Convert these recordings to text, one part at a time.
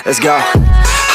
let's go.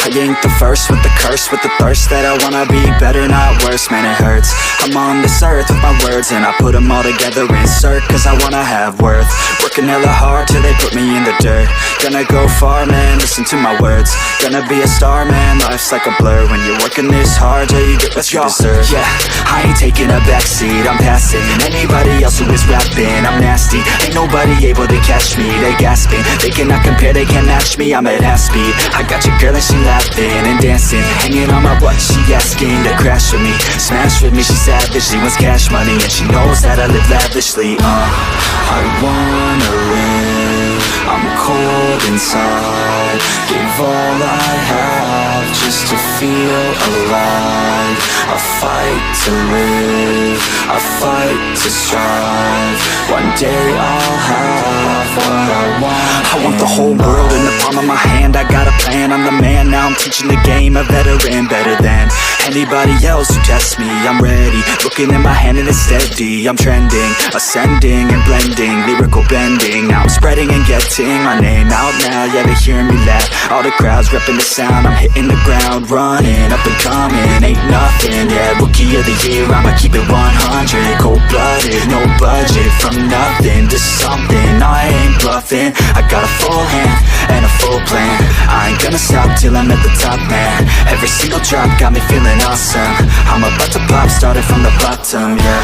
I ain't the first with the curse, with the thirst that I wanna be better, not worse, man it hurts. I'm on this earth with my words and I put them all together, insert, cause I wanna have worth. Working hella hard till they put me in the dirt. Gonna go far, man, listen to my words. Gonna be a star, man, life's like a blur. When you're working this hard, yeah, you get what you deserve. Yeah, I ain't taking a backseat, I'm passing anybody else who is rapping. I'm nasty, ain't nobody able to catch me. They gasping, they cannot compare, they can't match me. I'm at half speed, I got your girl and she laughing and dancing, hanging on my butt, she asking to crash with me, smash with me, she savage, she wants cash money, and she knows that I live lavishly. I wanna live, I'm cold inside, gave all I have just to feel alive. I fight to live, I fight to strive, one day I'll have what I want. I want the whole world in the palm of my hand, I got a plan, I'm the man, now I'm teaching the game, a veteran, better than anybody else who tests me. I'm ready, looking at my hand and it's steady. I'm trending, ascending and blending, lyrical bending. Now I'm spreading and getting my name out now. Yeah, they hearing me laugh, all the crowds repping the sound. I'm hitting the ground, running, up and coming, ain't nothing. Yeah, rookie of the year, I'ma keep it 100. Cold-blooded, no budget, from nothing to something. I ain't bluffing, I got a full hand and a full plan. I ain't gonna stop till I'm at the top, man. Every single drop got me feeling awesome. I'm about to pop, started from the bottom, yeah.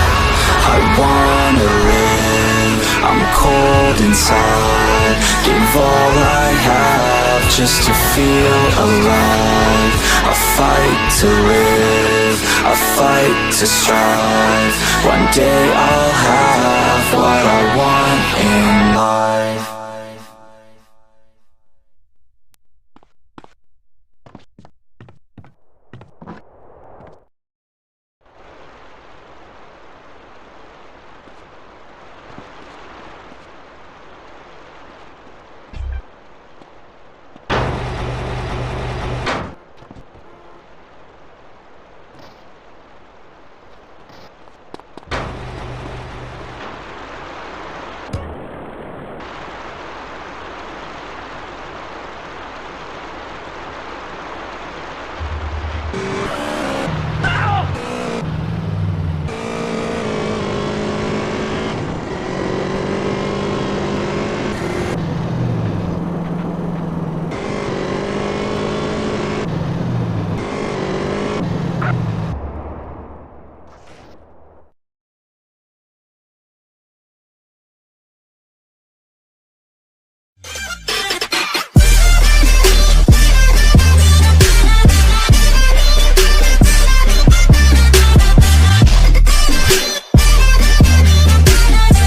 I wanna live, I'm cold inside, gave all I have just to feel alive. I fight to live, I fight to strive, one day I'll have what I want in life.